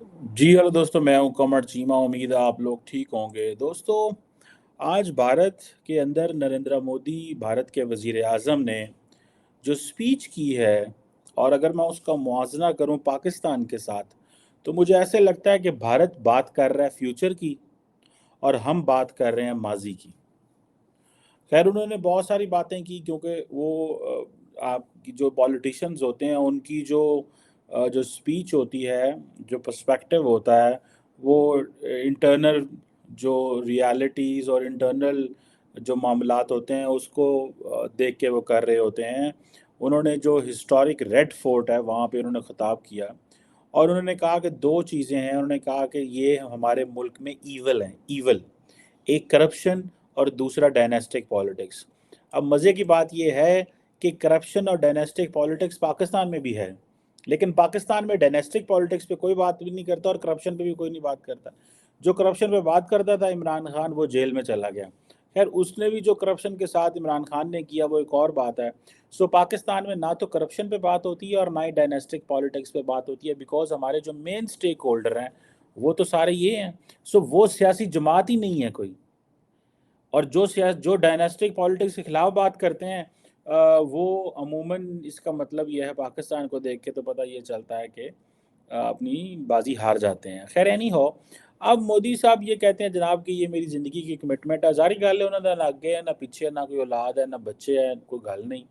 जी hello दोस्तों, मैं हूं कमर चीमा। उम्मीद है आप लोग ठीक होंगे। दोस्तों, आज भारत के अंदर नरेंद्र मोदी भारत के वजीर आज़म ने जो स्पीच की है, और अगर मैं उसका मुआवजा करूं पाकिस्तान के साथ, तो मुझे ऐसे लगता है कि भारत बात कर रहा है फ्यूचर की और हम बात कर रहे हैं माजी की। खैर, उन्होंने बहुत सारी बातें की क्योंकि वो आपकी जो पॉलिटिशियंस होते हैं उनकी जो स्पीच होती है, जो पर्सपेक्टिव होता है, वो इंटरनल जो रियलिटीज़ और इंटरनल जो मामलात होते हैं उसको देख के वो कर रहे होते हैं। उन्होंने जो हिस्टोरिक रेड फोर्ट है वहाँ पे उन्होंने ख़िताब किया, और उन्होंने कहा कि दो चीज़ें हैं। उन्होंने कहा कि ये हमारे मुल्क में ईवल है, ईवल, एक करप्शन और दूसरा डायनेस्टिक पॉलिटिक्स। अब मज़े की बात यह है कि करप्शन और डायनेस्टिक पॉलिटिक्स पाकिस्तान में भी है, लेकिन पाकिस्तान में डायनेस्टिक पॉलिटिक्स पे कोई बात भी नहीं करता और करप्शन पे भी कोई नहीं बात करता। जो करप्शन पे बात करता था इमरान खान, वो जेल में चला गया। खैर, उसने भी जो करप्शन के साथ इमरान खान ने किया वो एक और बात है। सो पाकिस्तान में ना तो करप्शन पे बात होती है और ना ही डायनेस्टिक पॉलिटिक्स पे बात होती है, बिकॉज हमारे जो मेन स्टेक होल्डर हैं वो तो सारे ये हैं। सो वो सियासी जमात ही नहीं है कोई। और जो डायनेस्टिक पॉलिटिक्स के खिलाफ बात करते हैं, वो अमूमन, इसका मतलब यह है, पाकिस्तान को देख के तो पता ये चलता है कि अपनी बाजी हार जाते हैं। खैर, एनी हो, अब मोदी साहब ये कहते हैं जनाब कि ये मेरी ज़िंदगी की कमिटमेंट है। जारी गल है, उन्होंने ना आगे है ना पीछे, ना कोई औलाद है ना बच्चे हैं, कोई गल नहीं।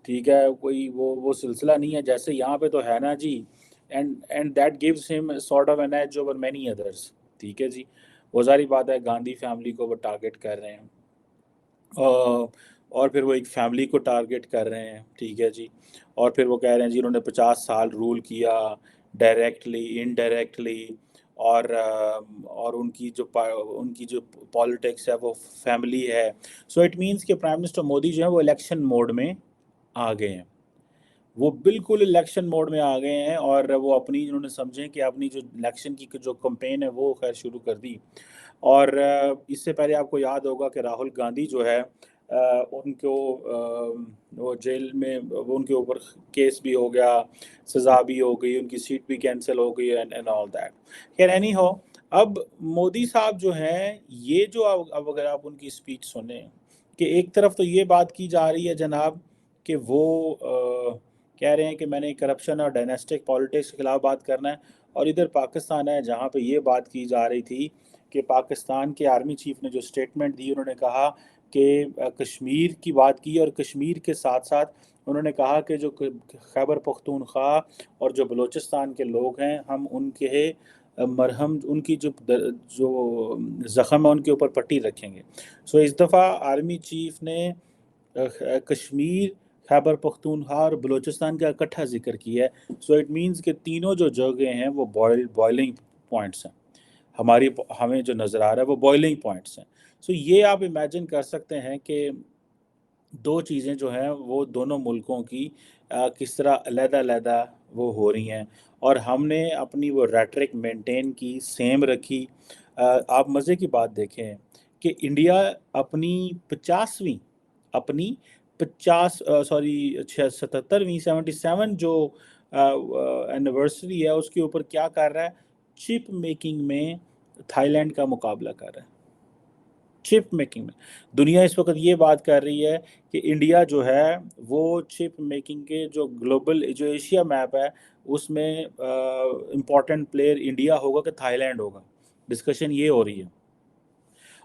ठीक है, कोई वो सिलसिला नहीं है जैसे यहाँ पे तो है ना जी। And that gives him sort of an edge over many others. ठीक है जी। वो सारी बात है, गांधी फैमिली को वो टारगेट कर रहे हैं। और फिर वो एक फैमिली को टारगेट कर रहे हैं। ठीक है जी। और फिर वो कह रहे हैं जी उन्होंने 50 साल रूल किया, डायरेक्टली इनडायरेक्टली। और उनकी जो पॉलिटिक्स है वो फैमिली है। सो इट मीन्स कि प्राइम मिनिस्टर मोदी जो है वो इलेक्शन मोड में आ गए हैं। वो बिल्कुल इलेक्शन मोड में आ गए हैं, और वो अपनी, उन्होंने समझे कि अपनी जो इलेक्शन की जो कैंपेन है वो खैर शुरू कर दी। और इससे पहले आपको याद होगा कि राहुल गांधी जो है, उनको वो जेल में, वो उनके ऊपर केस भी हो गया, सज़ा भी हो गई, उनकी सीट भी कैंसिल हो गई, एंड ऑल दैट। खैर, एनी हो, अब मोदी साहब जो हैं, ये जो अब अगर आप उनकी स्पीच सुने, कि एक तरफ तो ये बात की जा रही है जनाब कि वो कह रहे हैं कि मैंने करप्शन और डायनेस्टिक पॉलिटिक्स के खिलाफ बात करना है, और इधर पाकिस्तान है जहाँ पे ये बात की जा रही थी कि पाकिस्तान के आर्मी चीफ ने जो स्टेटमेंट दी, उन्होंने कहा कि कश्मीर की बात की, और कश्मीर के साथ साथ उन्होंने कहा कि जो खैबर पख्तूनख्वा और जो बलूचिस्तान के लोग हैं, हम उनके मरहम, उनकी जो ज़ख़म है उनके ऊपर पट्टी रखेंगे। सो इस दफ़ा आर्मी चीफ ने कश्मीर, खैबर पख्तूनख्वा और बलूचिस्तान का इकट्ठा जिक्र किया है। सो इट मीन्स कि तीनों जो जगह हैं वो बॉइलिंग पॉइंट्स हैं। हमारी हमें जो नज़र आ रहा है वो बॉइलिंग पॉइंट्स हैं। सो ये आप इमेजिन कर सकते हैं कि दो चीज़ें जो हैं वो दोनों मुल्कों की किस तरह अलग-अलग वो हो रही हैं, और हमने अपनी वो रेटरिक मेंटेन की, सेम रखी। आप मज़े की बात देखें कि इंडिया अपनी 50वीं, अपनी 50 सॉरी 77वीं 77 जो एनिवर्सरी है उसके ऊपर क्या कर रहा है, चिप मेकिंग में थाईलैंड का मुकाबला कर रहा है। चिप मेकिंग में दुनिया इस वक्त ये बात कर रही है कि इंडिया जो है वो चिप मेकिंग के जो ग्लोबल जो एशिया मैप है उसमें इम्पोर्टेंट प्लेयर इंडिया होगा कि थाईलैंड होगा। डिस्कशन ये हो रही है।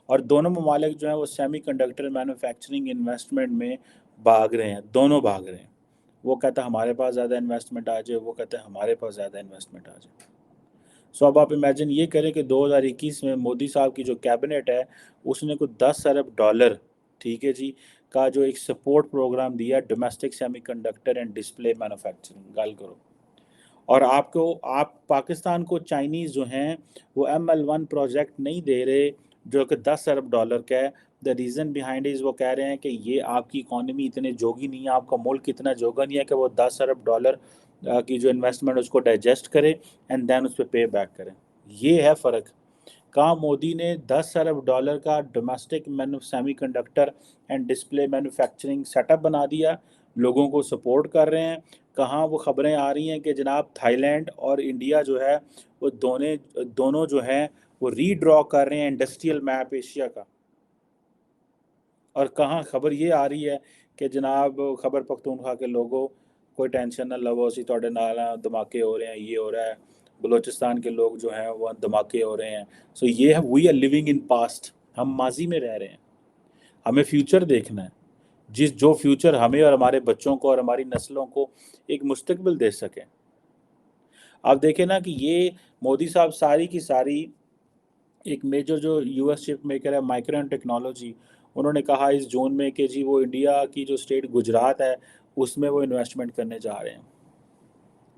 और दोनों ममालिक जो हैं वो सेमीकंडक्टर मैन्युफैक्चरिंग इन्वेस्टमेंट में भाग रहे हैं, दोनों भाग रहे हैं। वो कहता है हमारे पास ज़्यादा इन्वेस्टमेंट आ जाए, वो कहता है हमारे पास ज़्यादा इन्वेस्टमेंट आ जाए। सो अब आप इमेजिन ये करें कि 2021 में मोदी साहब की जो कैबिनेट है उसने कुछ 10 अरब डॉलर, ठीक है जी, का जो एक सपोर्ट प्रोग्राम दिया domestic semiconductor and display manufacturing. गाल करो। और आप पाकिस्तान को चाइनीज़ जो हैं वो ML1 प्रोजेक्ट नहीं दे रहे, जो कि 10 अरब डॉलर का है। द रीज़न बिहाइंड इज़ वो कह रहे हैं कि ये आपकी इकॉनमी इतने जोगी नहीं है, आपका मुल्क इतना जोगा नहीं है कि वो 10 अरब डॉलर की जो इन्वेस्टमेंट उसको डाइजेस्ट करे एंड देन उस पर पे बैक करें। ये है फ़र्क। कहाँ मोदी ने 10 अरब डॉलर का डोमेस्टिक मैनु semiconductor and display manufacturing setup बना दिया, लोगों को सपोर्ट कर रहे हैं। कहाँ वो खबरें आ रही हैं कि जनाब थाईलैंड और इंडिया जो है वो दोनों जो हैं वो रीड्रॉ कर रहे हैं इंडस्ट्रियल मैप एशिया का। और कहाँ खबर ये आ रही है कि जनाब खबर पख्तूनख्वा के लोगों, कोई टेंशन ना लवो, असी तुहाडे नाल हां, धमाके हो रहे हैं, ये हो रहा है। बलोचिस्तान के लोग जो हैं वो धमाके हो रहे हैं। सो ये है, we are living in past, हम माजी में रह रहे हैं। हमें फ्यूचर देखना है, जो फ्यूचर हमें और हमारे बच्चों को और हमारी नस्लों को एक मुस्तकबिल दे सके। आप देखें ना कि ये मोदी साहब सारी की सारी एक मेजर जो यूएस चिप मेकर है माइक्रोन टेक्नोलॉजी, उन्होंने कहा इस जोन में कि जी वो इंडिया की जो स्टेट गुजरात है उसमें वो इन्वेस्टमेंट करने जा रहे हैं।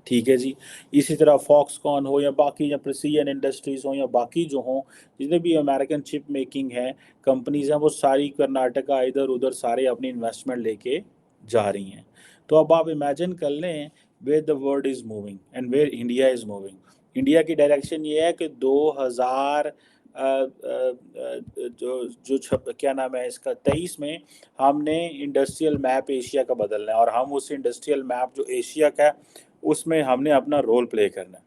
ठीक है जी। इसी तरह फॉक्सकॉन हो या बाकी या प्रिसीजन इंडस्ट्रीज़ हो या बाकी जो हों, जितने भी अमेरिकन चिप मेकिंग है कंपनीज हैं, वो सारी कर्नाटका इधर उधर सारे अपनी इन्वेस्टमेंट लेके जा रही हैं। तो अब आप इमेजिन कर लें where the world is moving and where India is moving. India की डायरेक्शन ये है कि 2000 क्या नाम है इसका 23 में हमने इंडस्ट्रियल मैप एशिया का बदलना है, और हम उस इंडस्ट्रियल मैप जो एशिया का है उसमें हमने अपना रोल प्ले करना है।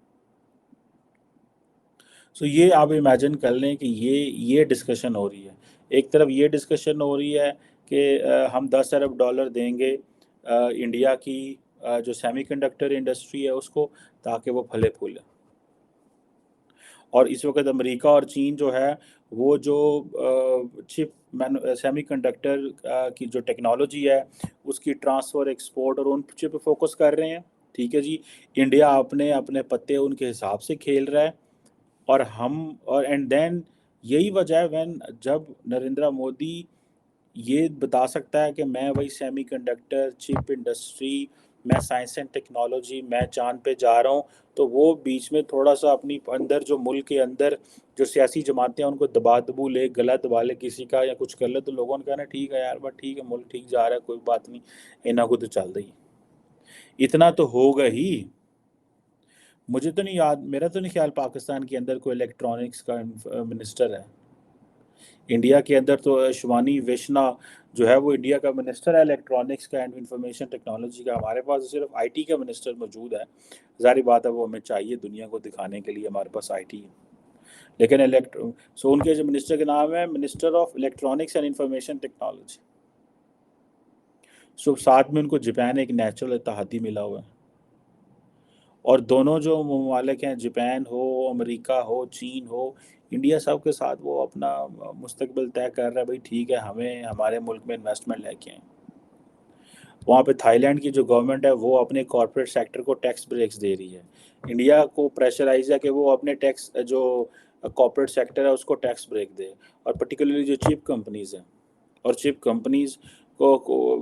सो ये आप इमेजिन कर लें कि ये डिस्कशन हो रही है। एक तरफ ये डिस्कशन हो रही है कि हम 10 अरब डॉलर देंगे इंडिया की जो सेमीकंडक्टर इंडस्ट्री है उसको, ताकि वो फले फूले। और इस वक्त अमेरिका और चीन जो है वो जो चिप सेमीकंडक्टर की जो टेक्नोलॉजी है उसकी ट्रांसफ़र, एक्सपोर्ट और उन चिप पे फोकस कर रहे हैं। ठीक है जी। इंडिया अपने अपने पत्ते उनके हिसाब से खेल रहा है। और हम और एंड देन यही वजह है व्हेन जब नरेंद्र मोदी ये बता सकता है कि मैं वही सेमीकंडक्टर चिप इंडस्ट्री, मैं साइंस एंड टेक्नोलॉजी, मैं चांद पे जा रहा हूँ, तो वो बीच में थोड़ा सा अपनी अंदर जो मुल्क के अंदर जो सियासी जमातें हैं उनको दबा दबू ले, गला दबा ले किसी का या कुछ कर ले, तो लोगों ने कहना ठीक है यार, बस ठीक है, मुल्क ठीक जा रहा है, कोई बात नहीं, इन्ना को तो चल रही। इतना तो होगा ही। मुझे तो नहीं याद, मेरा तो नहीं ख्याल पाकिस्तान के अंदर कोई इलेक्ट्रॉनिक्स का मिनिस्टर है। इंडिया के अंदर तो शिवानी वैष्णा जो है वो इंडिया का मिनिस्टर है इलेक्ट्रॉनिक्स का एंड इंफॉर्मेशन टेक्नोलॉजी का। हमारे पास सिर्फ आईटी का मिनिस्टर मौजूद है। जाहिर बात है वो हमें चाहिए दुनिया को दिखाने के लिए, हमारे पास आईटी है। लेकिन उनके जो मिनिस्टर के नाम है minister of electronics and information technology. So साथ में उनको जापान एक नेचुरल इत्तेहादी मिला हुआ है। और दोनों जो ममालिक हैं, जापान हो, अमेरिका हो, चीन हो, इंडिया, सब के साथ वो अपना मुस्तकबिल तय कर रहा है, भाई ठीक है, हमें हमारे मुल्क में इन्वेस्टमेंट लेके आए। वहाँ पे थाईलैंड की जो गवर्नमेंट है वो अपने कॉरपोरेट सेक्टर को टैक्स ब्रेक्स दे रही है। इंडिया को प्रेशराइज है कि वो अपने टैक्स जो कॉरपोरेट सेक्टर है उसको टैक्स ब्रेक दे, और पर्टिकुलरली जो चिप कंपनीज हैं, और चिप कंपनीज को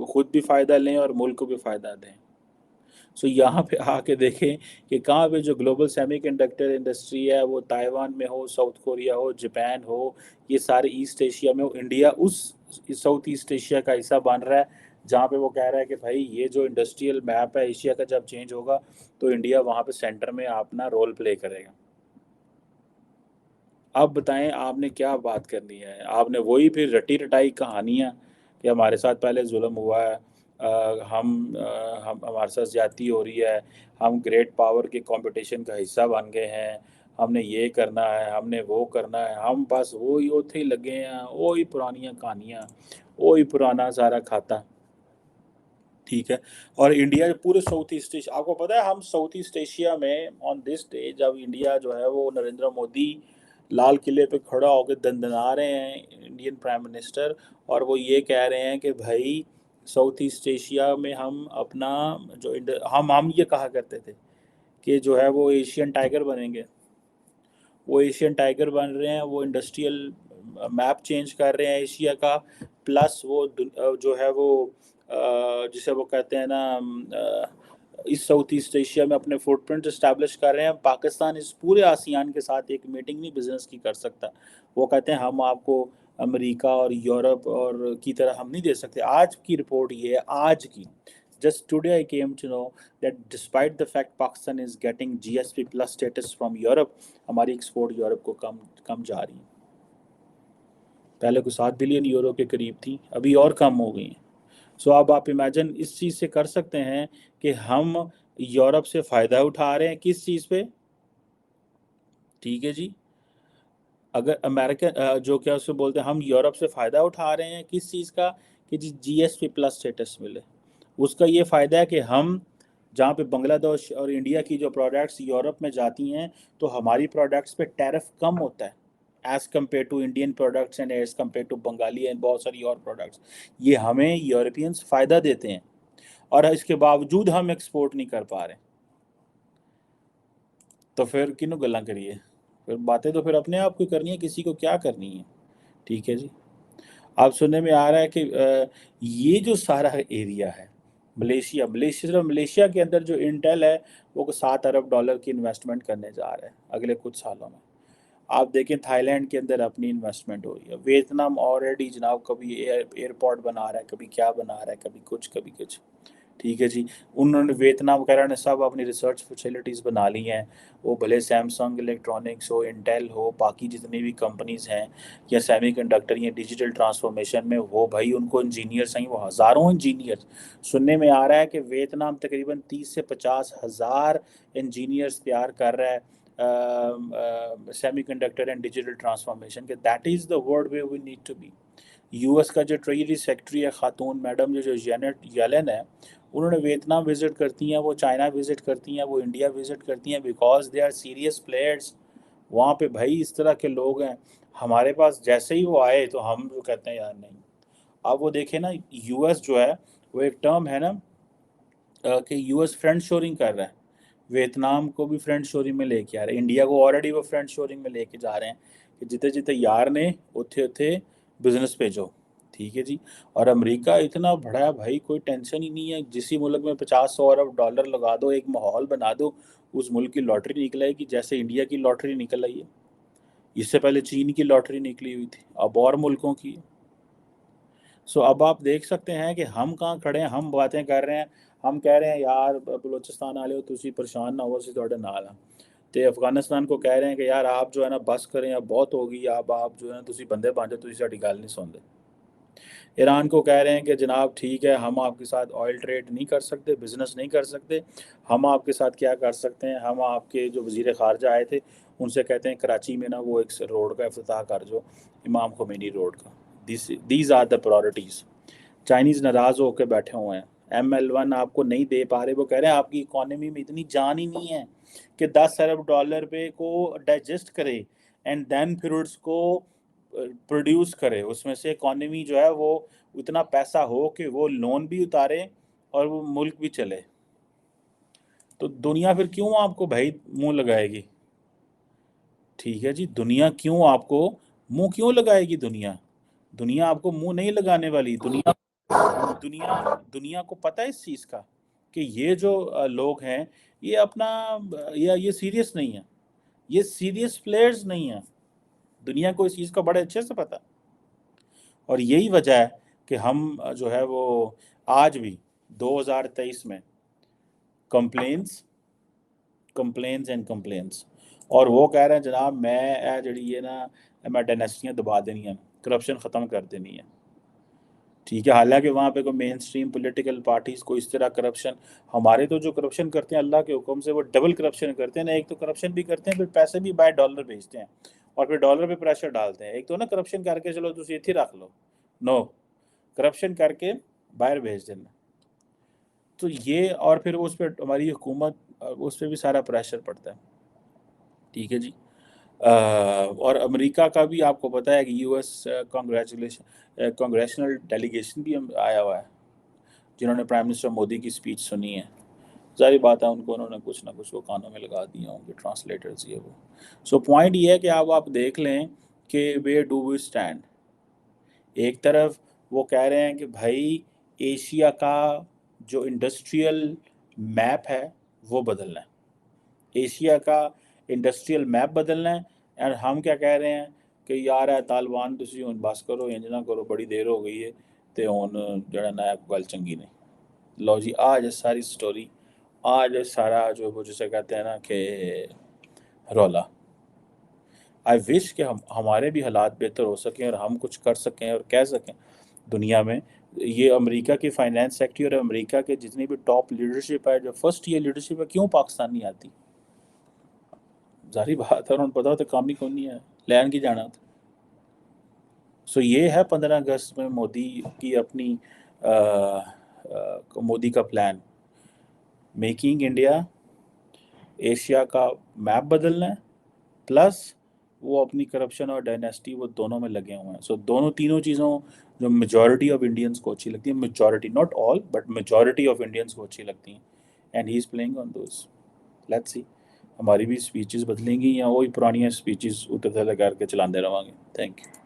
खुद भी फ़ायदा लें और मुल्क को भी फ़ायदा दें। सो यहाँ पे आके देखें कि कहाँ पे जो ग्लोबल सेमीकंडक्टर इंडस्ट्री है वो ताइवान में हो, साउथ कोरिया हो, जापान हो, ये सारे ईस्ट एशिया में हो, इंडिया उस साउथ ईस्ट एशिया का हिस्सा बन रहा है जहाँ पे वो कह रहा है कि भाई ये जो इंडस्ट्रियल मैप है एशिया का जब चेंज होगा तो इंडिया वहाँ पे सेंटर में अपना रोल प्ले करेगा। अब बताएं आपने क्या बात करनी है? आपने वही फिर रटी रटाई कहानियाँ कि हमारे साथ पहले जुल्म हुआ है, हम हमारे साथ ज़्यादती हो रही है, हम ग्रेट पावर के कंपटीशन का हिस्सा बन गए हैं, हमने ये करना है, हमने वो करना है, हम बस वही उथे ही लगे हैं, वही पुरानियाँ कहानियाँ, वही पुराना सारा खाता। ठीक है। और इंडिया पूरे साउथ ईस्ट एशिया, आपको पता है हम साउथ ईस्ट एशिया में ऑन दिस डे जब इंडिया जो है वो नरेंद्र मोदी लाल किले पे खड़ा होकर दंदना रहे हैं, इंडियन प्राइम मिनिस्टर, और वो ये कह रहे हैं कि भाई साउथ ईस्ट एशिया में हम अपना हम ये कहा करते थे कि जो है वो एशियन टाइगर बनेंगे। वो एशियन टाइगर बन रहे हैं, वो इंडस्ट्रियल मैप चेंज कर रहे हैं एशिया का, प्लस वो जो है वो जिसे वो कहते हैं ना इस साउथ ईस्ट एशिया में अपने फुटप्रिंट इस्टेब्लिश कर रहे हैं। पाकिस्तान इस पूरे आसियान के साथ एक मीटिंग नहीं बिजनेस की कर सकता। वो कहते हैं हम आपको अमेरिका और यूरोप और की तरह हम नहीं दे सकते। आज की रिपोर्ट ये है, आज की, just today I came to know that despite the fact Pakistan is getting GSP plus status from Europe, हमारी एक्सपोर्ट यूरोप को कम कम जा रही है। पहले को 7 बिलियन यूरो के करीब थी, अभी और कम हो गई हैं। सो अब आप इमेजिन इस चीज़ से कर सकते हैं कि हम यूरोप से फ़ायदा उठा रहे हैं किस चीज़ पे, ठीक है जी। अगर अमेरिका जो क्या उसको बोलते हैं, हम यूरोप से फ़ायदा उठा रहे हैं किस चीज़ का, कि जी जीएसपी प्लस स्टेटस मिले। उसका ये फ़ायदा है कि हम जहाँ पे बांग्लादेश और इंडिया की जो प्रोडक्ट्स यूरोप में जाती हैं, तो हमारी प्रोडक्ट्स पे टैरिफ कम होता है as compare to Indian products and as compare to Bengali and बहुत सारी और प्रोडक्ट्स। ये हमें यूरोपियंस फ़ायदा देते हैं और इसके बावजूद हम एक्सपोर्ट नहीं कर पा रहे। तो फिर किन्हों गल्लां करिए, फिर बातें तो फिर अपने आप को करनी है, किसी को क्या करनी है, ठीक है जी। अब सुनने में आ रहा है कि ये जो सारा एरिया है, मलेशिया के अंदर जो इंटेल है वो $7 अरब की इन्वेस्टमेंट करने जा रहा है अगले कुछ सालों में। आप देखें थाईलैंड के अंदर अपनी इन्वेस्टमेंट हो रही है, वियतनाम ऑलरेडी जनाब कभी एयरपोर्ट बना रहा है, कभी क्या बना रहा है, कभी कुछ कभी कुछ, ठीक है जी। उन्होंने वियतनाम वगैरह ने सब अपनी रिसर्च फैसिलिटीज़ बना ली हैं। वो भले सैमसंग इलेक्ट्रॉनिक्स हो, इंटेल हो, बाकी जितनी भी कंपनीज़ हैं या सेमीकंडक्टर या डिजिटल ट्रांसफॉर्मेशन में, वो भाई उनको इंजीनियर्स हैं, वो हज़ारों इंजीनियर्स। सुनने में आ रहा है कि वियतनाम तकरीबन 30 से 50 हज़ार इंजीनियर्स तैयार कर रहा है सेमीकंडक्टर एंड डिजिटल ट्रांसफॉर्मेशन के। That is the world way we need to be. US का जो ट्रेजरी सेक्रेटरी है खातून मैडम जो जेनेट येलेन है, उन्होंने वियतनाम विज़िट करती हैं, वो चाइना विज़िट करती हैं, वो इंडिया विज़िट करती हैं, because they are serious players. वहाँ पे भाई इस तरह के लोग हैं। हमारे पास जैसे ही वो आए तो हम जो कहते हैं यार नहीं। अब वो देखें ना, यूएस जो है वो एक टर्म है ना कि यूएस फ्रेंड शोरिंग कर रहा है, वियतनाम को भी फ्रेंड शोरिंग में लेके आ रहे हैं, इंडिया को ऑलरेडी वो फ्रेंड शोरिंग में लेके जा रहे हैं कि जितने जितने यार ने उथे उथे बिजनेस भेजो, ठीक है जी। और अमेरिका इतना बड़ा है भाई, कोई टेंशन ही नहीं है, जिस मुल्क में 50-100 अरब डॉलर लगा दो, एक माहौल बना दो, उस मुल्क की लॉटरी निकल आएगी, जैसे इंडिया की लॉटरी निकल आई है। इससे पहले चीन की लॉटरी निकली हुई थी, अब और मुल्कों की। सो अब आप देख सकते हैं कि हम कहाँ खड़े हैं, हम बातें कर रहे हैं, हम कह रहे हैं यार बलूचिस्तान वाले हो तुसी परेशान ना हो, ਅਸੀਂ ਤੁਹਾਡੇ ਨਾਲ ਹਾਂ। ਤੇ अफगानिस्तान को कह रहे हैं कि यार आप जो है ना बस करें, अब बहुत होगी, अब आप जो है ना तुसी बंदे बन जाओ, तुसी साडी गल नहीं सुनते। ईरान को कह रहे हैं कि जनाब ठीक है, हम आपके साथ ऑयल ट्रेड नहीं कर सकते, बिज़नेस नहीं कर सकते, हम आपके साथ क्या कर सकते हैं, हम आपके जो वज़ीर ख़ारजा आए थे उनसे कहते हैं कराची में ना वो एक रोड का इफ्तिताह कर जो, इमाम खोमेनी रोड का। These are the priorities. Chinese नाराज़ होकर बैठे हुए हैं, ML1 आपको नहीं दे पा रहे, वो कह रहे हैं आपकी इकॉनमी में इतनी जान ही नहीं है कि $10 अरब पे को डाइजेस्ट करे एंड देन फिर उसको प्रोड्यूस करे, उसमें से इकॉनमी जो है वो इतना पैसा हो कि वो लोन भी उतारे और वो मुल्क भी चले। तो दुनिया फिर क्यों आपको भाई मुंह लगाएगी, ठीक है जी। दुनिया क्यों आपको मुंह क्यों लगाएगी, दुनिया दुनिया आपको मुंह नहीं लगाने वाली। दुनिया दुनिया दुनिया को पता है इस चीज़ का कि ये जो लोग हैं, ये अपना या ये सीरियस नहीं है, ये सीरियस प्लेयर्स नहीं हैं। दुनिया को इस चीज़ का बड़े अच्छे से पता है। और यही वजह है कि हम जो है वो आज भी 2023 में कंप्लेंट्स कंप्लेंट्स एंड कंप्लेंट्स, और वो कह रहे हैं जनाब मैं जड़ी ये ना मैं डायनेस्टियाँ दबा देनी है, करप्शन ख़त्म कर देनी है, ठीक है। हालांकि वहाँ पे कोई मेन स्ट्रीम पॉलिटिकल पार्टीज़ को इस तरह करप्शन, हमारे तो जो करप्शन करते हैं अल्लाह के हुक्म से वो डबल करप्शन करते हैं ना, एक तो करप्शन भी करते हैं फिर पैसे भी बाय डॉलर भेजते हैं और फिर डॉलर पे प्रेशर डालते हैं। एक तो ना करप्शन करके चलो तुम इतने रख लो, नो, करप्शन करके बाहर भेज देना। तो ये और फिर उस पर हमारी हुकूमत उस पर भी सारा प्रेशर पड़ता है, ठीक है जी। और अमेरिका का भी आपको पता है कि यूएस कांग्रेशनल डेलीगेशन भी आया हुआ है, जिन्होंने प्राइम मिनिस्टर मोदी की स्पीच सुनी है। ज़ाहिर बात है उनको उन्होंने कुछ ना कुछ वो कानों में लगा दिए होंगे ट्रांसलेटर्स ये वो। सो पॉइंट ये है कि अब आप देख लें कि वेयर डू वी स्टैंड। एक तरफ वो कह रहे हैं कि भाई एशिया का जो इंडस्ट्रियल मैप है वो बदलना है, एशिया का इंडस्ट्रियल मैप बदलना है। एंड हम क्या कह रहे हैं कि यार है तालिबान तुसी हुन बस करो, इंज ना करो, बड़ी देर हो गई है, तो हुन जड़ा ना गल चंगी नहीं। लो जी आज है सारी स्टोरी, आज है सारा जो वो जिसे कहते हैं ना कि रौला। आई विश कि हम हमारे भी हालात बेहतर हो सकें और हम कुछ कर सकें और कह सकें दुनिया में ये अमेरिका की फाइनेंस सेक्टर और अमेरिका के जितनी भी टॉप लीडरशिप है, जो फर्स्ट ईयर लीडरशिप है, क्यों पाकिस्तान नहीं आती? जारी बात है, उन्होंने पता तो काम ही कौन नहीं है, लैन की जाना था। सो ये है 15 अगस्त में मोदी की अपनी मोदी का प्लान, मेकिंग इंडिया, एशिया का मैप बदलना है, प्लस वो अपनी करप्शन और डायनेस्टी वो दोनों में लगे हुए हैं। सो दोनों तीनों चीज़ों जो मेजॉरिटी ऑफ इंडियंस को अच्छी लगती है, majority not all but majority of Indians को अच्छी लगती हैं, and he is playing on those. Let's see हमारी भी स्पीचेस बदलेंगी या वही पुरानी स्पीचेस उतर करके चलाते रहेंगे। Thank you.